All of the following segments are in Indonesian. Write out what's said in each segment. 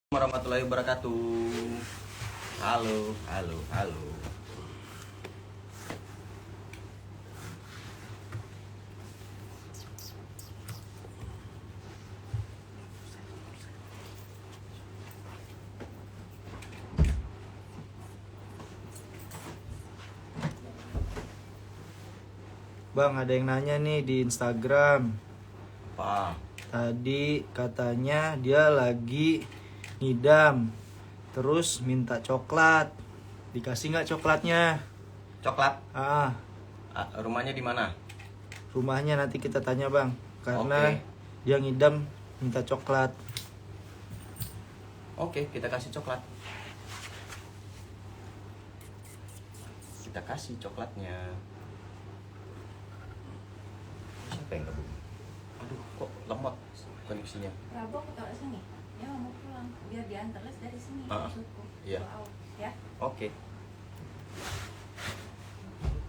Warahmatullahi wabarakatuh. Halo, halo, halo. Bang, ada yang nanya nih di Instagram. Pak, Tadi katanya dia lagi ngidam, terus minta coklat. Dikasih nggak coklatnya? coklat. Rumahnya di mana? Rumahnya nanti kita tanya bang, karena Oke. dia ngidam minta coklat. Oke, kita kasih coklat. Kita kasih coklatnya. Siapa yang gabung? Aduh, kok lemot koneksinya. Rabu aku taruh sini. Ya mau pulang biar diantar les dari sini. Maksudku. Iya. Ya. Oke.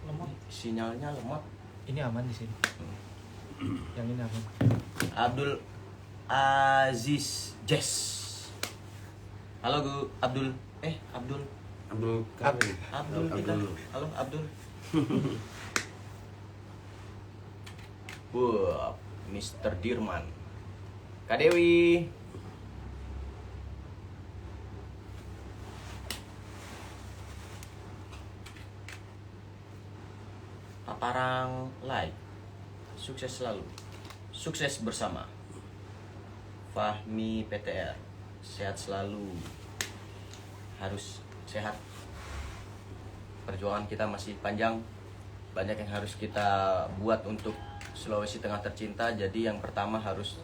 Lemot, sinyalnya lemot. Ini aman di sini. Yang ini aman. Abdul Aziz Jess. Halo Gu Abdul. Abdul kita. Halo Abdul. Wah, Mr. Dirman. Kak Dewi. Paparang like. Sukses selalu. Sukses bersama. Fahmi PTR. Sehat selalu. Harus sehat. Perjuangan kita masih panjang. Banyak yang harus kita buat untuk Sulawesi Tengah tercinta. Jadi yang pertama harus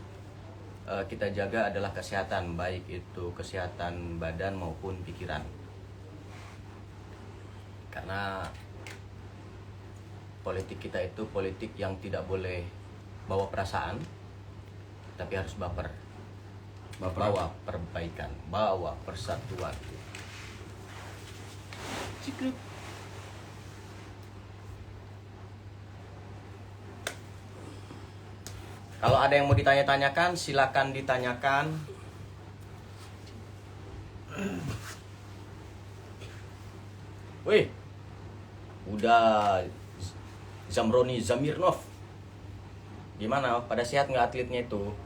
kita jaga adalah kesehatan, baik itu kesehatan badan maupun pikiran. Karena politik kita itu politik yang tidak boleh bawa perasaan, tapi harus baper. Bawa perbaikan, bawa persatuan. Cikluk. Kalau ada yang mau ditanya-tanyakan, silakan ditanyakan. Wih, udah Zamroni Zamirnov. Gimana? Pada sehat nggak atletnya itu?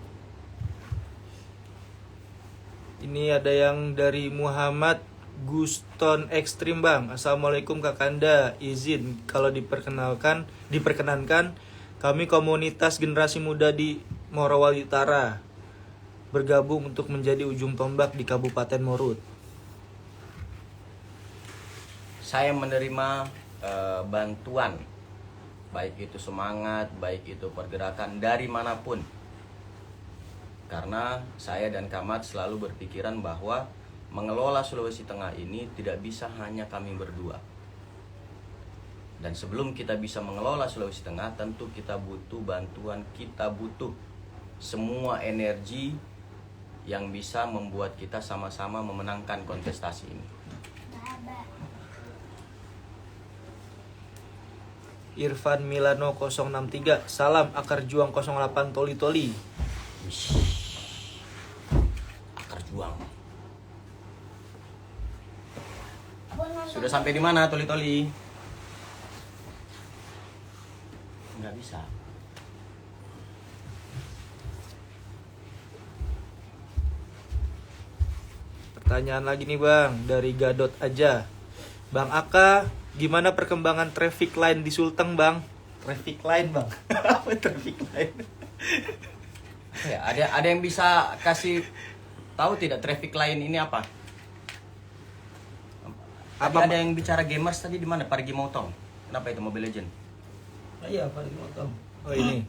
Ini ada yang dari Muhammad Guston Ekstrim bang. Assalamualaikum Kakanda. Izin kalau diperkenankan kami komunitas generasi muda di Morowali Utara bergabung untuk menjadi ujung tombak di Kabupaten Morut. Saya menerima bantuan, baik itu semangat, baik itu pergerakan dari manapun. Karena saya dan Kamat selalu berpikiran bahwa mengelola Sulawesi Tengah ini tidak bisa hanya kami berdua. Dan sebelum kita bisa mengelola Sulawesi Tengah, tentu kita butuh bantuan, kita butuh semua energi yang bisa membuat kita sama-sama memenangkan kontestasi ini. Irfan Milano 063. Salam Akar Juang 08 Toli Toli. Akar Juang. Sudah sampai di mana Toli Toli? Nggak bisa. Pertanyaan lagi nih bang, dari Gadot aja. Bang Aka, gimana perkembangan traffic line di Sulteng bang? Traffic line bang? Apa traffic line? Ya, ada yang bisa kasih tahu tidak traffic line ini apa? Ada yang bicara gamers tadi di mana? Parigi Motong. Kenapa itu Mobile Legend? Iya, Parigi Motong. Oh ini.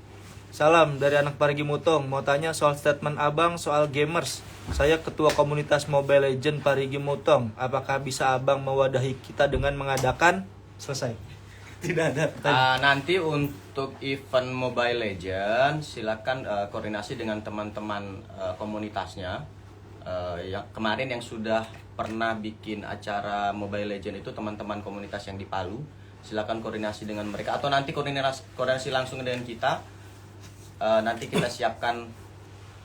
Salam dari anak Parigi Motong. Mau tanya soal statement abang soal gamers. Saya ketua komunitas Mobile Legend Parigi Motong. Apakah bisa abang mewadahi kita dengan mengadakan? Selesai. Tidak ada. Nanti untuk event Mobile Legend silakan koordinasi dengan teman-teman komunitasnya. Yang kemarin yang sudah pernah bikin acara Mobile Legend itu teman-teman komunitas yang di Palu. Silakan koordinasi dengan mereka atau nanti koordinasi langsung dengan kita. Nanti kita siapkan,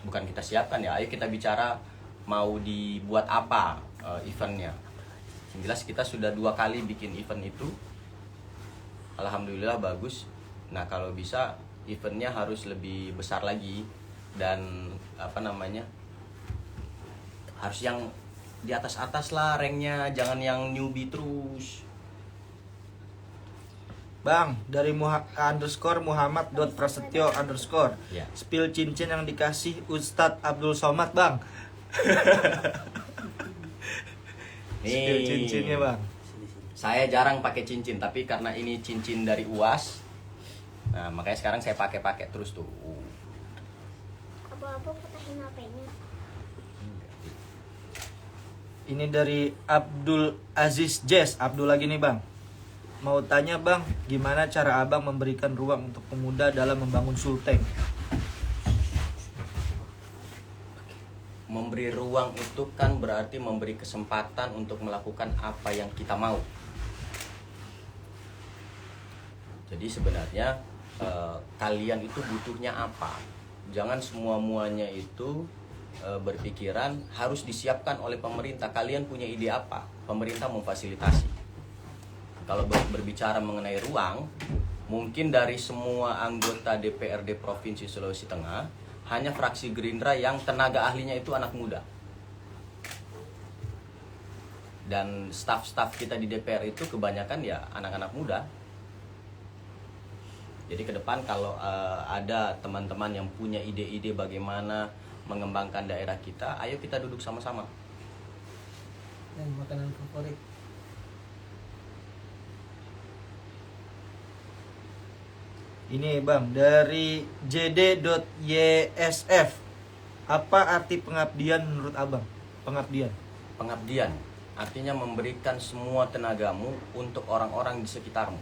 bukan kita siapkan ya, ayo kita bicara mau dibuat apa eventnya. Yang jelas kita sudah 2 kali bikin event itu, alhamdulillah bagus. Nah kalau bisa eventnya harus lebih besar lagi, dan harus yang di atas lah ranknya, jangan yang newbie terus. Bang, dari _Muhammad.prasetyo_ Ya. spill cincin yang dikasih Ustadz Abdul Somad, Bang. Spill cincinnya, Bang. Saya jarang pakai cincin, tapi karena ini cincin dari UAS, nah makanya sekarang saya pakai terus tuh. Apa-apa patahin HP-nya. Ini dari Abdul Aziz Jazz. Abdul lagi nih, Bang. Mau tanya, Bang, gimana cara Abang memberikan ruang untuk pemuda dalam membangun Sulteng? Memberi ruang itu kan berarti memberi kesempatan untuk melakukan apa yang kita mau. Jadi sebenarnya kalian itu butuhnya apa? Jangan semua-muanya itu berpikiran harus disiapkan oleh pemerintah. Kalian punya ide apa? Pemerintah memfasilitasi. Kalau berbicara mengenai ruang, mungkin dari semua anggota DPRD Provinsi Sulawesi Tengah, hanya fraksi Gerindra yang tenaga ahlinya itu anak muda. Dan staf-staf kita di DPR itu kebanyakan ya anak-anak muda. Jadi ke depan kalau ada teman-teman yang punya ide-ide bagaimana mengembangkan daerah kita, ayo kita duduk sama-sama. Dan makanan favorit. Ini, Bang, dari JD.YSF. Apa arti pengabdian menurut Abang? Pengabdian. Pengabdian artinya memberikan semua tenagamu untuk orang-orang di sekitarmu.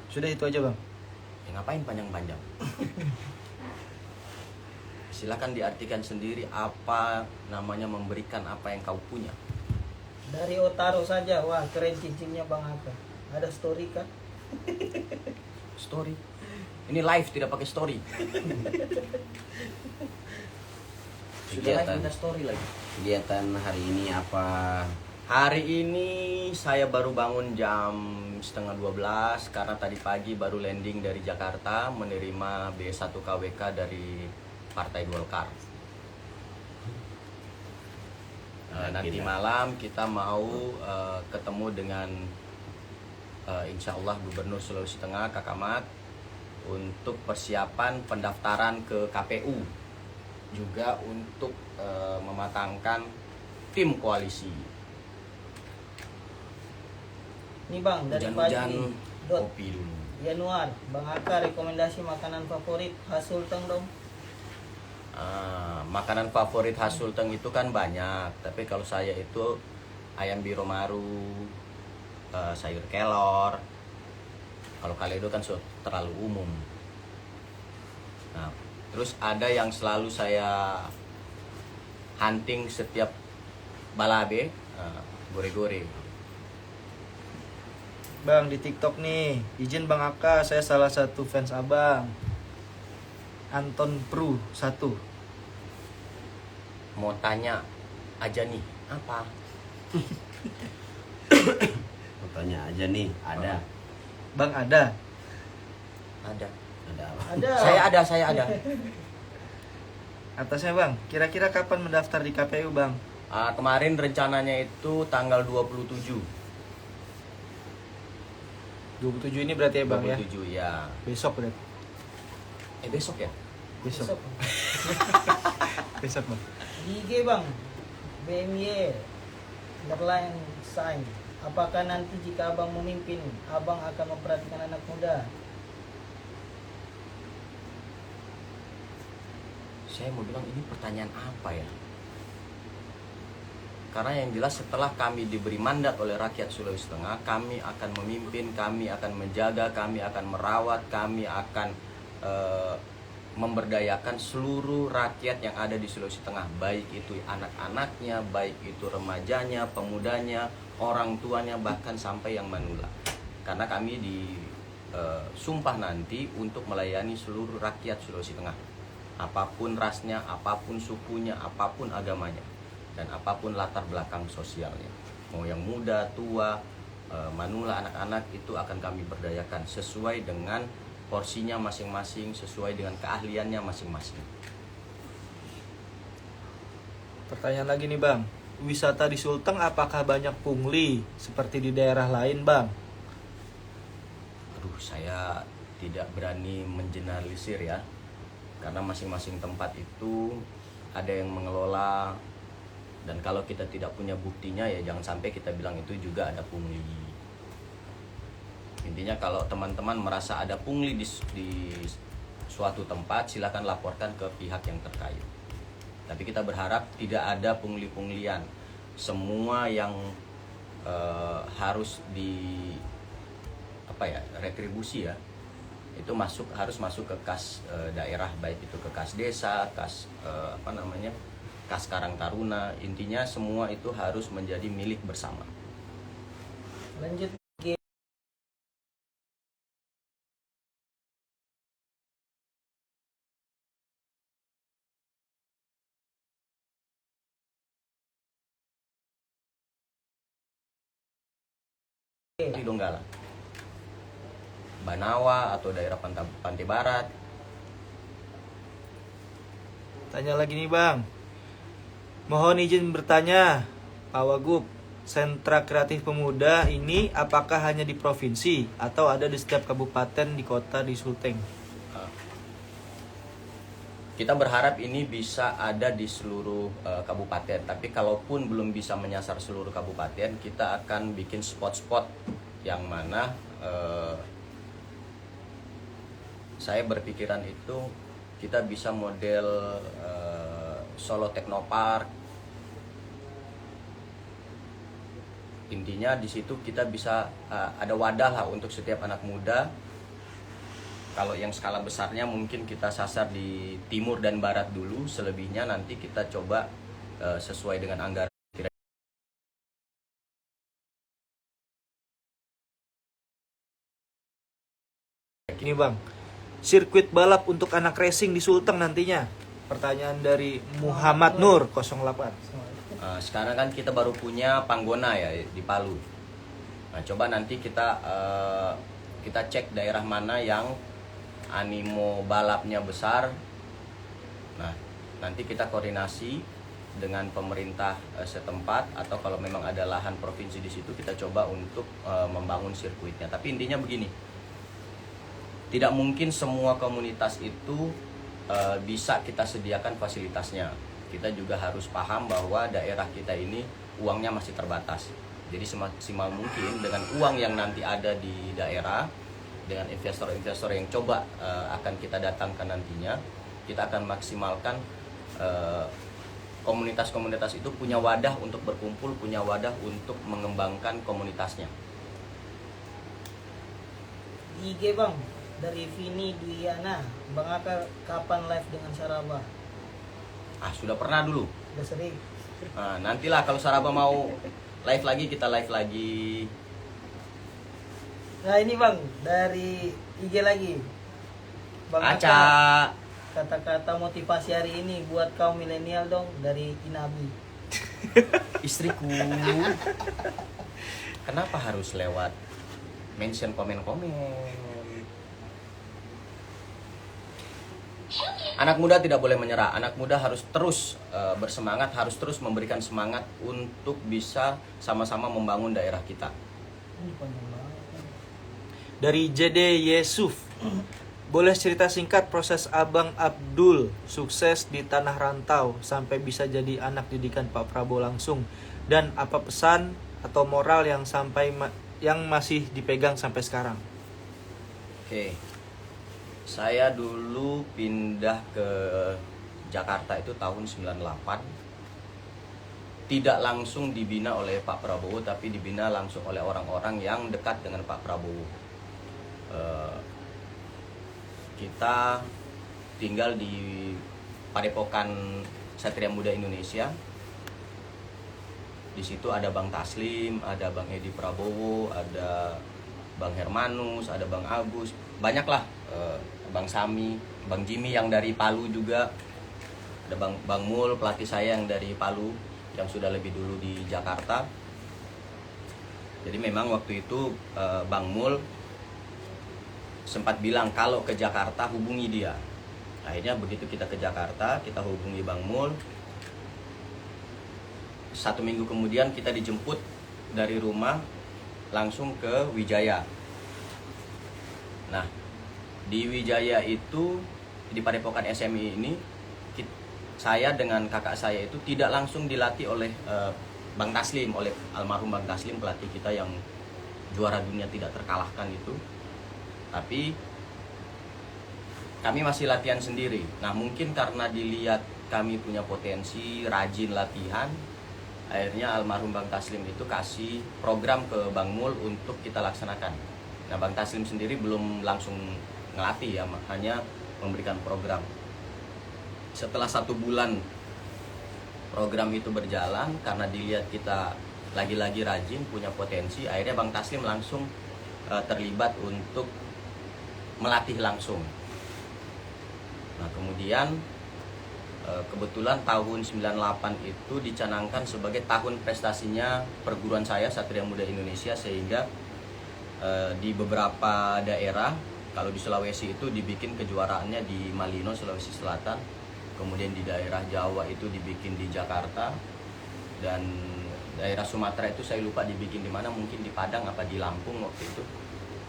Sudah itu aja, Bang. Ya, ngapain panjang-panjang? Silakan diartikan sendiri apa namanya memberikan apa yang kau punya. Dari Otaro saja, wah keren cincinnya Bang Aka. Ada story kan? Story. Ini live, tidak pakai story. Sudah live minta story lagi. Kegiatan hari ini apa? Hari ini saya baru bangun jam 11:30 karena tadi pagi baru landing dari Jakarta menerima B1 KWK dari Partai Golkar. Nanti malam kita mau ketemu dengan insya Allah Gubernur Sulawesi Tengah Kak Ahmad untuk persiapan pendaftaran ke KPU, juga untuk mematangkan tim koalisi. Ini Bang, dari Hujan-hujan pagi. Dot kopi dulu. Januar, Bang Aka rekomendasi makanan favorit khas Sulteng dong. Makanan favorit khas Sulteng itu kan banyak, tapi kalau saya itu ayam biromaru, sayur kelor. Kalau kaledo kan terlalu umum. Nah, terus ada yang selalu saya hunting setiap balabe, gore-gore. Bang, di TikTok nih, izin Bang Aka, saya salah satu fans Abang. Anton Pru 1. Mau tanya aja nih, apa? Fotonya aja nih, ada. Bang ada. Ada. Ada apa? Ada. Saya ada. Atasnya, Bang, kira-kira kapan mendaftar di KPU, Bang? Kemarin rencananya itu tanggal 27. 27 ini berarti ya, Bang, 27 ya. Besok berarti. Besok ya? Besok. Besok. Besok, Bang. Di IG Bang, BMY underline sign. Apakah nanti jika Abang memimpin, Abang akan memperhatikan anak muda? Saya mau bilang ini pertanyaan apa ya? Karena yang jelas setelah kami diberi mandat oleh rakyat Sulawesi Tengah, kami akan memimpin, kami akan menjaga, kami akan merawat, kami akan memberdayakan seluruh rakyat yang ada di Sulawesi Tengah, baik itu anak-anaknya, baik itu remajanya, pemudanya, orang tuanya, bahkan sampai yang manula. Karena kami sumpah nanti untuk melayani seluruh rakyat Sulawesi Tengah, apapun rasnya, apapun sukunya, apapun agamanya, dan apapun latar belakang sosialnya, mau yang muda, tua, manula, anak-anak, itu akan kami berdayakan sesuai dengan porsinya masing-masing, sesuai dengan keahliannya masing-masing. Pertanyaan lagi nih Bang, wisata di Sulteng apakah banyak pungli seperti di daerah lain Bang? Aduh, saya tidak berani mengeneralisir ya, karena masing-masing tempat itu ada yang mengelola, dan kalau kita tidak punya buktinya ya jangan sampai kita bilang itu juga ada pungli. Intinya kalau teman-teman merasa ada pungli di suatu tempat, silakan laporkan ke pihak yang terkait. Tapi kita berharap tidak ada pungli-punglian. Semua yang harus retribusi ya, itu harus masuk ke kas daerah, baik itu ke kas desa, kas kas Karang Taruna. Intinya semua itu harus menjadi milik bersama. Lanjut. Di Donggala, Banawa atau daerah Pantai Barat. Tanya lagi nih Bang, mohon izin bertanya Pak Wagub, sentra kreatif pemuda ini apakah hanya di provinsi atau ada di setiap kabupaten di kota di Sulteng? Kita berharap ini bisa ada di seluruh kabupaten, tapi kalaupun belum bisa menyasar seluruh kabupaten, kita akan bikin spot-spot yang mana saya berpikiran itu kita bisa model Solo Technopark. Intinya di situ kita bisa ada wadah lah untuk setiap anak muda. Kalau yang skala besarnya mungkin kita sasar di timur dan barat dulu, selebihnya nanti kita coba sesuai dengan anggaran. Ini Bang, sirkuit balap untuk anak racing di Sulteng nantinya. Pertanyaan dari Muhammad Nur 08. Sekarang kan kita baru punya Panggona ya di Palu. Nah, coba nanti kita cek daerah mana yang animo balapnya besar. Nah, nanti kita koordinasi dengan pemerintah setempat, atau kalau memang ada lahan provinsi di situ kita coba untuk membangun sirkuitnya. Tapi intinya begini, tidak mungkin semua komunitas itu bisa kita sediakan fasilitasnya. Kita juga harus paham bahwa daerah kita ini uangnya masih terbatas. Jadi semaksimal mungkin dengan uang yang nanti ada di daerah, dengan investor-investor yang coba akan kita datangkan nantinya, kita akan maksimalkan komunitas-komunitas itu punya wadah untuk berkumpul, punya wadah untuk mengembangkan komunitasnya. IG Bang, dari Vini Dwiana, Bang Aka kapan live dengan Saraba? Sudah pernah dulu. Udah sering. Nantilah kalau Saraba mau live lagi, kita live lagi. Nah ini Bang, dari IG lagi Bang Aca. Aka, kata-kata motivasi hari ini buat kaum milenial dong, dari Inabi. Istriku. Kenapa harus lewat mention komen-komen? Anak muda tidak boleh menyerah. Anak muda harus terus bersemangat, harus terus memberikan semangat untuk bisa sama-sama membangun daerah kita. Ini panjang banget. Dari JD Yusuf, boleh cerita singkat proses Abang Abdul sukses di tanah rantau sampai bisa jadi anak didikan Pak Prabowo langsung, dan apa pesan atau moral yang yang masih dipegang sampai sekarang? Oke. Saya dulu pindah ke Jakarta itu tahun 98. Tidak langsung dibina oleh Pak Prabowo, tapi dibina langsung oleh orang-orang yang dekat dengan Pak Prabowo. Kita tinggal di Padepokan Satria Muda Indonesia. Di situ ada Bang Taslim, ada Bang Edi Prabowo, ada Bang Hermanus, ada Bang Agus, banyak lah, Bang Sami, Bang Jimmy yang dari Palu juga, ada Bang Mul, pelatih saya yang dari Palu yang sudah lebih dulu di Jakarta. Jadi memang waktu itu Bang Mul sempat bilang kalau ke Jakarta hubungi dia. Akhirnya begitu kita ke Jakarta, kita hubungi Bang Mul. 1 minggu kemudian kita dijemput dari rumah langsung ke Wijaya. Nah, di Wijaya itu, di Padepokan SMI ini, saya dengan kakak saya itu tidak langsung dilatih oleh Bang Taslim, oleh almarhum Bang Taslim, pelatih kita yang juara dunia tidak terkalahkan itu. Tapi kami masih latihan sendiri. Nah, mungkin karena dilihat kami punya potensi, rajin latihan, akhirnya almarhum Bang Taslim itu kasih program ke Bang Mul untuk kita laksanakan. Nah, Bang Taslim sendiri belum langsung ngelatih ya, hanya memberikan program. Setelah 1 bulan program itu berjalan, karena dilihat kita lagi-lagi rajin, punya potensi, akhirnya Bang Taslim langsung terlibat untuk melatih langsung. Nah, kemudian kebetulan tahun 98 itu dicanangkan sebagai tahun prestasinya perguruan saya, Satria Muda Indonesia, sehingga di beberapa daerah, kalau di Sulawesi itu dibikin kejuaraannya di Malino, Sulawesi Selatan, kemudian di daerah Jawa itu dibikin di Jakarta, dan daerah Sumatera itu saya lupa dibikin di mana, mungkin di Padang apa di Lampung waktu itu.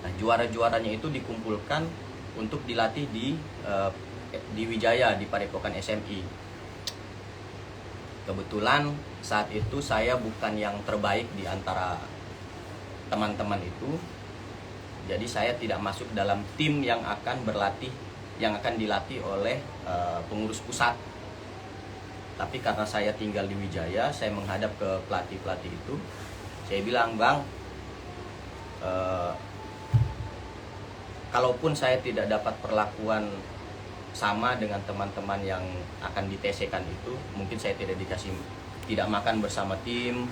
Nah, juara-juaranya itu dikumpulkan untuk dilatih di Wijaya, di Padepokan SMI. Kebetulan saat itu saya bukan yang terbaik di antara teman-teman itu. Jadi saya tidak masuk dalam tim yang akan berlatih, yang akan dilatih oleh pengurus pusat. Tapi karena saya tinggal di Wijaya, saya menghadap ke pelatih-pelatih itu. Saya bilang, "Bang, kalaupun saya tidak dapat perlakuan sama dengan teman-teman yang akan di TC-kan itu, mungkin saya tidak makan bersama tim,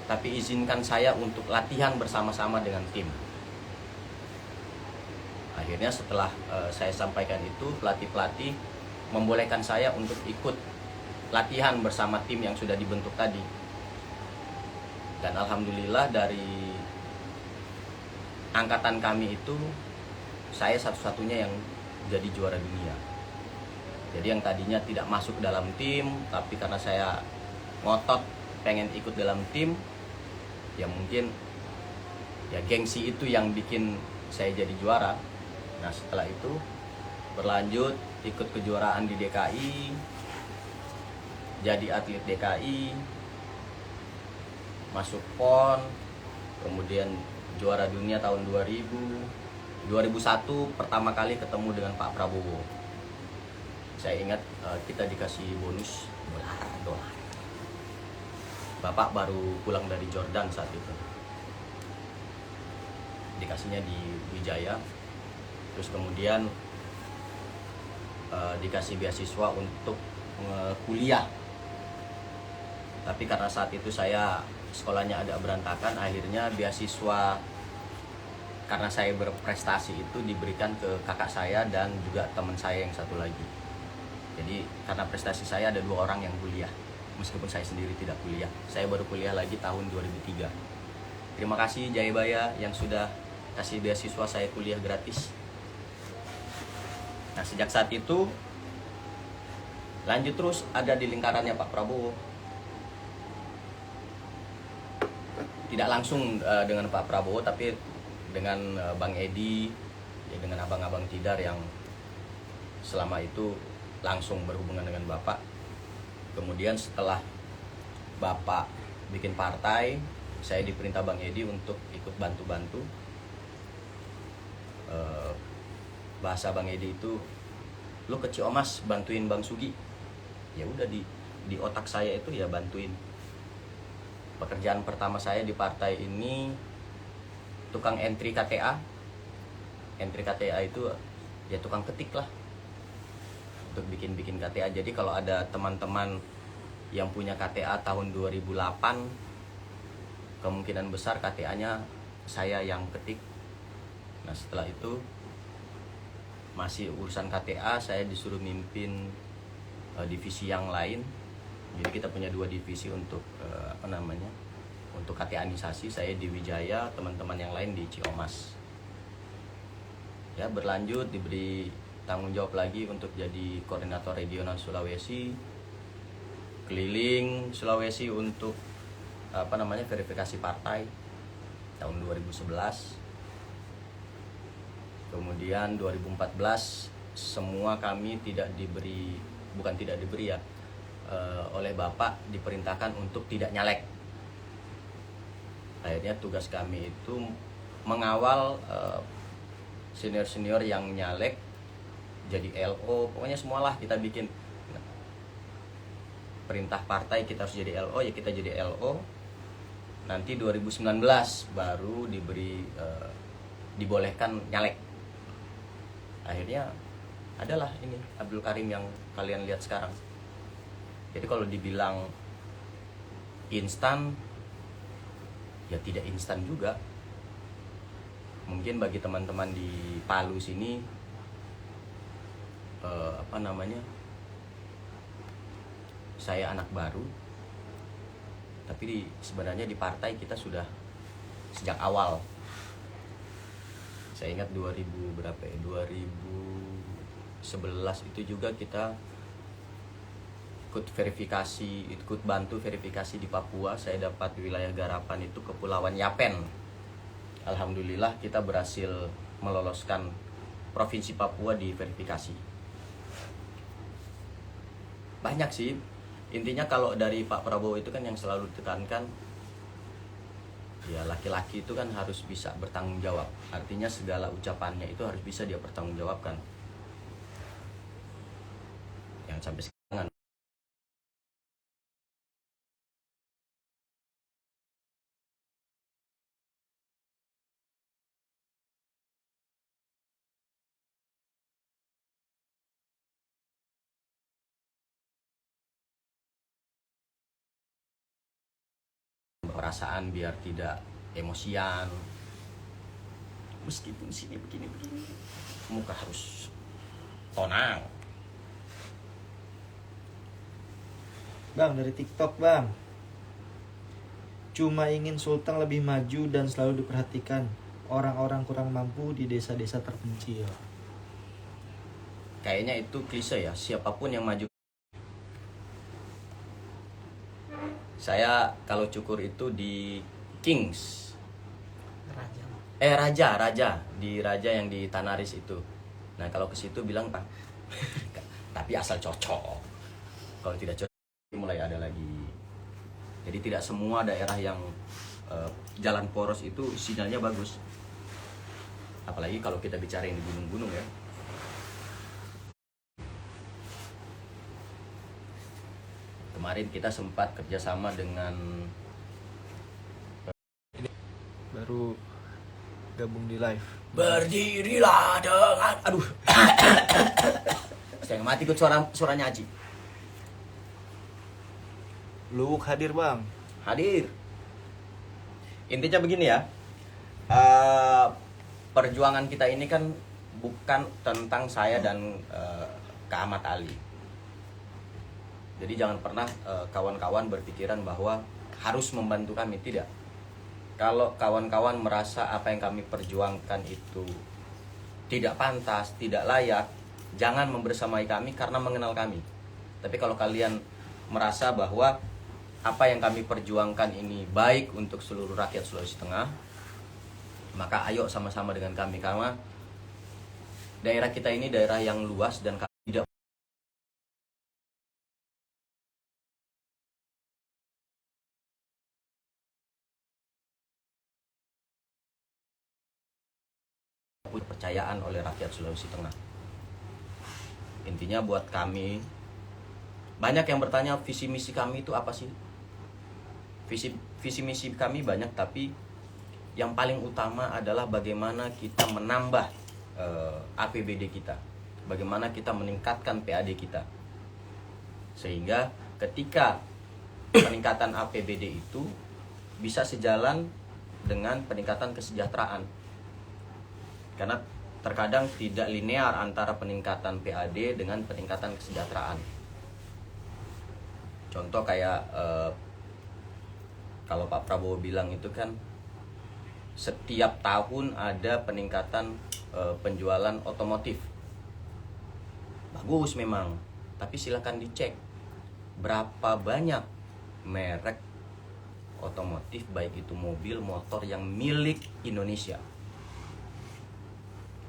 tapi izinkan saya untuk latihan bersama-sama dengan tim." Akhirnya setelah saya sampaikan itu, pelatih-pelatih membolehkan saya untuk ikut latihan bersama tim yang sudah dibentuk tadi. Dan alhamdulillah dari angkatan kami itu, saya satu-satunya yang jadi juara dunia. Jadi yang tadinya tidak masuk dalam tim, tapi karena saya ngotot pengen ikut dalam tim, ya mungkin ya gengsi itu yang bikin saya jadi juara. Nah, setelah itu berlanjut ikut kejuaraan di DKI, jadi atlet DKI, masuk PON, kemudian juara dunia tahun 2001 pertama kali ketemu dengan Pak Prabowo. Saya ingat kita dikasih bonus dolar. Bapak baru pulang dari Jordan saat itu. Dikasihnya di Wijaya. Terus kemudian dikasih beasiswa untuk kuliah. Tapi karena saat itu saya sekolahnya agak berantakan, akhirnya beasiswa karena saya berprestasi itu diberikan ke kakak saya dan juga teman saya yang satu lagi. Jadi karena prestasi saya ada 2 orang yang kuliah, meskipun saya sendiri tidak kuliah. Saya baru kuliah lagi tahun 2003. Terima kasih Jayabaya yang sudah kasih beasiswa saya kuliah gratis. Nah, sejak saat itu lanjut terus ada di lingkarannya Pak Prabowo. Tidak langsung dengan Pak Prabowo, tapi dengan Bang Edi, ya dengan abang-abang Tidar yang selama itu langsung berhubungan dengan Bapak. Kemudian setelah Bapak bikin partai, saya diperintah Bang Edi untuk ikut bantu-bantu. Bahasa Bang Edi itu, "Lu ke Ciomas bantuin Bang Sugi." Ya udah, di otak saya itu ya bantuin. Pekerjaan pertama saya di partai ini tukang entry KTA. Entry KTA itu ya tukang ketik lah, untuk bikin KTA. Jadi kalau ada teman-teman yang punya KTA tahun 2008, kemungkinan besar KTA-nya saya yang ketik. Nah setelah itu masih urusan KTA, saya disuruh mimpin divisi yang lain. Jadi kita punya 2 divisi untuk untuk KTA-nisasi. Saya di Wijaya, teman-teman yang lain di Ciomas. Ya berlanjut, diberi tanggung jawab lagi untuk jadi koordinator regional Sulawesi, keliling Sulawesi untuk verifikasi partai tahun 2011. Kemudian 2014 semua kami oleh Bapak diperintahkan untuk tidak nyalek. Akhirnya tugas kami itu mengawal senior-senior yang nyalek jadi LO, pokoknya semualah kita bikin perintah partai kita harus jadi LO, ya kita jadi LO. Nanti 2019 baru dibolehkan nyalek. Akhirnya adalah ini Abdul Karim yang kalian lihat sekarang. Jadi kalau dibilang instan, ya tidak instan juga. Mungkin bagi teman-teman di Palu sini saya anak baru, tapi sebenarnya di partai kita sudah sejak awal. Saya ingat 2011 itu juga kita ikut bantu verifikasi di Papua. Saya dapat wilayah garapan itu Kepulauan Yapen. Alhamdulillah kita berhasil meloloskan Provinsi Papua di verifikasi. Banyak sih. Intinya kalau dari Pak Prabowo itu kan yang selalu ditekankan, ya laki-laki itu kan harus bisa bertanggung jawab. Artinya segala ucapannya itu harus bisa dia pertanggungjawabkan. Yang sampai sekarang perasaan biar tidak emosian. Meskipun sini begini muka harus tonang. Bang, dari TikTok bang. Cuma ingin Sulteng lebih maju dan selalu diperhatikan orang-orang kurang mampu di desa-desa terpencil. Kayaknya itu klise ya, siapapun yang maju. Saya kalau cukur itu di Kings. Raja di Raja yang di Tanaris itu. Nah kalau ke situ bilang Pak, tapi asal cocok. Kalau tidak cocok mulai ada lagi. Jadi tidak semua daerah yang jalan poros itu sinyalnya bagus. Apalagi kalau kita bicara yang di gunung-gunung ya. Kemarin kita sempat kerjasama dengan Baru gabung di live. Berdirilah dengan saya mati ikut suaranya Aji. Luwuk hadir bang. Hadir. Intinya begini ya, perjuangan kita ini kan bukan tentang saya dan Kak Ahmad Ali. Jadi jangan pernah kawan-kawan berpikiran bahwa harus membantu kami, tidak. Kalau kawan-kawan merasa apa yang kami perjuangkan itu tidak pantas, tidak layak, jangan membersamai kami karena mengenal kami. Tapi kalau kalian merasa bahwa apa yang kami perjuangkan ini baik untuk seluruh rakyat Sulawesi Tengah, maka ayo sama-sama dengan kami, karena daerah kita ini daerah yang luas dan kami tidak punya kepercayaan oleh rakyat Sulawesi Tengah. Intinya buat kami, banyak yang bertanya visi misi kami itu apa sih? Visi misi kami banyak, tapi yang paling utama adalah bagaimana kita menambah APBD kita, bagaimana kita meningkatkan PAD kita, sehingga ketika peningkatan APBD itu bisa sejalan dengan peningkatan kesejahteraan. Karena terkadang tidak linear antara peningkatan PAD dengan peningkatan kesejahteraan. Contoh kayak kalau Pak Prabowo bilang itu kan setiap tahun ada peningkatan penjualan otomotif. Bagus memang, tapi silakan dicek berapa banyak merek otomotif baik itu mobil, motor yang milik Indonesia.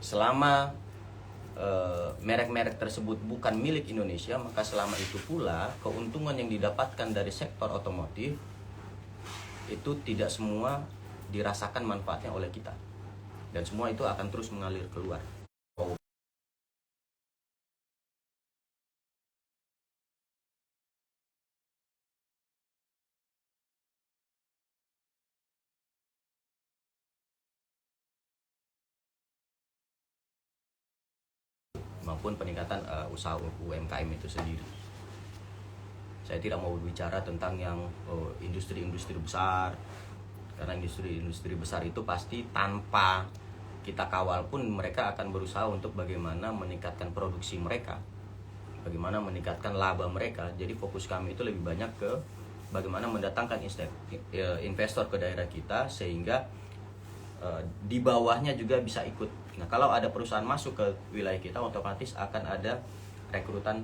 Selama merek-merek tersebut bukan milik Indonesia, maka selama itu pula keuntungan yang didapatkan dari sektor otomotif itu tidak semua dirasakan manfaatnya oleh kita, dan semua itu akan terus mengalir keluar. Maupun peningkatan usaha UMKM itu sendiri. Saya tidak mau berbicara tentang yang industri-industri besar, karena industri-industri besar itu pasti tanpa kita kawal pun mereka akan berusaha untuk bagaimana meningkatkan produksi mereka, bagaimana meningkatkan laba mereka. Jadi fokus kami itu lebih banyak ke bagaimana mendatangkan investor ke daerah kita, sehingga di bawahnya juga bisa ikut. Nah, kalau ada perusahaan masuk ke wilayah kita, otomatis akan ada rekrutan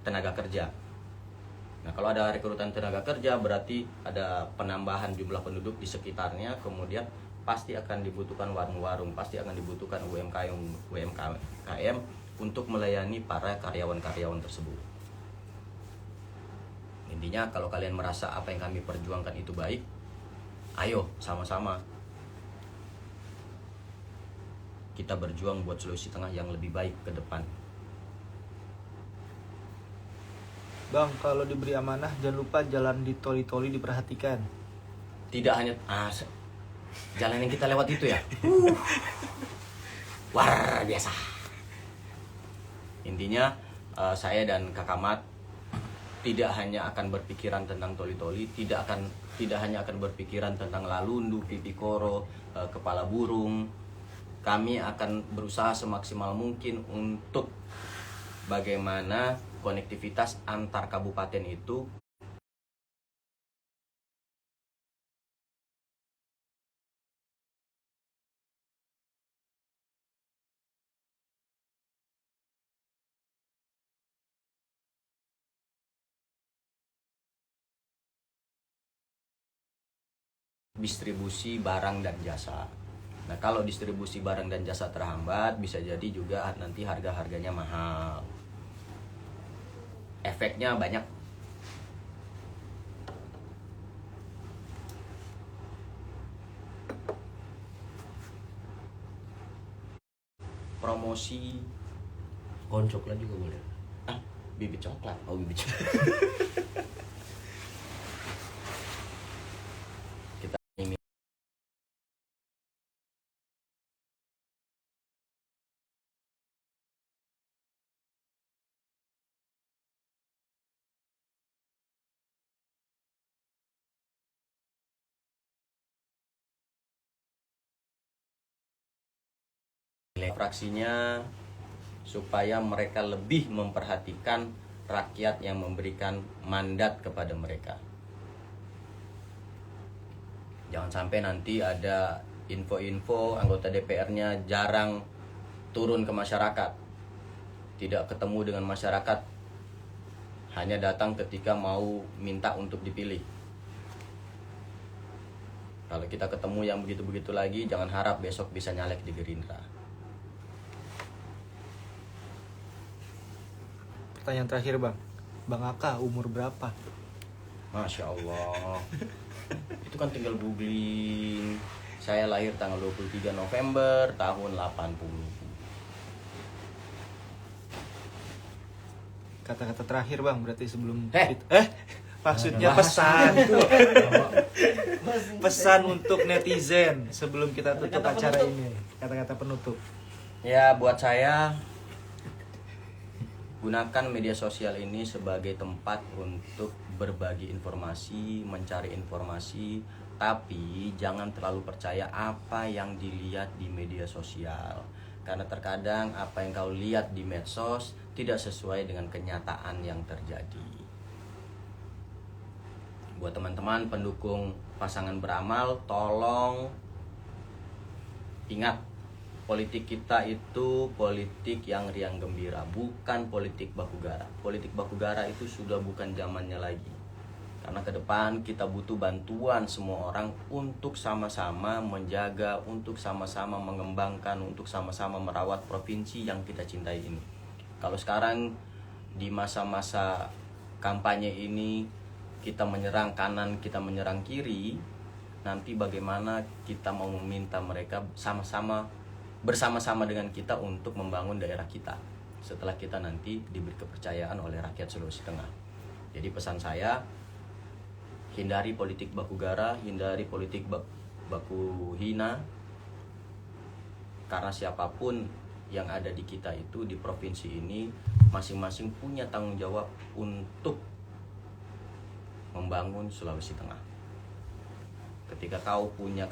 tenaga kerja. Nah, kalau ada rekrutan tenaga kerja berarti ada penambahan jumlah penduduk di sekitarnya, kemudian pasti akan dibutuhkan warung-warung, pasti akan dibutuhkan UMKM untuk melayani para karyawan-karyawan tersebut. Intinya kalau kalian merasa apa yang kami perjuangkan itu baik, ayo sama-sama kita berjuang buat Sulawesi Tengah yang lebih baik ke depan. Bang, kalau diberi amanah jangan lupa jalan di toli-toli diperhatikan. Tidak hanya jalan yang kita lewat itu ya. Luar biasa. Intinya saya dan Kakak Mat tidak hanya akan berpikiran tentang toli-toli, tidak hanya akan berpikiran tentang lalundu, pipi koro, kepala burung. Kami akan berusaha semaksimal mungkin untuk bagaimana konektivitas antar kabupaten itu distribusi barang dan jasa. Nah, kalau distribusi barang dan jasa terhambat, bisa jadi juga nanti harga-harganya mahal. Efeknya banyak. Promosi Pohon coklat juga boleh. bibit coklat. Oh, bibit coklat. Kita ini fraksinya supaya mereka lebih memperhatikan rakyat yang memberikan mandat kepada mereka. Jangan sampai nanti ada info-info anggota DPR-nya jarang turun ke masyarakat, tidak ketemu dengan masyarakat, hanya datang ketika mau minta untuk dipilih. Kalau kita ketemu yang begitu-begitu lagi, jangan harap besok bisa nyalek di Gerindra. Pertanyaan terakhir Bang, Bang Aka umur berapa? Masya Allah. Itu kan tinggal googling. Saya lahir tanggal 23 November tahun 80. Kata-kata terakhir Bang, berarti sebelum Eh. maksudnya pesan. Pesan untuk netizen sebelum kita tutup acara ini. Kata-kata penutup. Ya, buat saya, gunakan media sosial ini sebagai tempat untuk berbagi informasi, mencari informasi, Tetapi jangan terlalu percaya apa yang dilihat di media sosial, karena terkadang apa yang kau lihat di medsos tidak sesuai dengan kenyataan yang terjadi. Buat teman-teman pendukung pasangan beramal, tolong ingat, politik kita itu politik yang riang gembira, bukan politik bakugara. Politik bakugara itu sudah bukan zamannya lagi. Karena ke depan kita butuh bantuan semua orang untuk sama-sama menjaga, untuk sama-sama mengembangkan, untuk sama-sama merawat provinsi yang kita cintai ini. Kalau sekarang di masa-masa kampanye ini kita menyerang kanan, kita menyerang kiri, nanti bagaimana kita mau meminta mereka sama-sama bersama-sama dengan kita untuk membangun daerah kita setelah kita nanti diberi kepercayaan oleh rakyat Sulawesi Tengah. Jadi pesan saya, hindari politik bakugara, hindari politik baku hina, karena siapapun yang ada di kita itu di provinsi ini masing-masing punya tanggung jawab untuk membangun Sulawesi Tengah. Ketika kau punya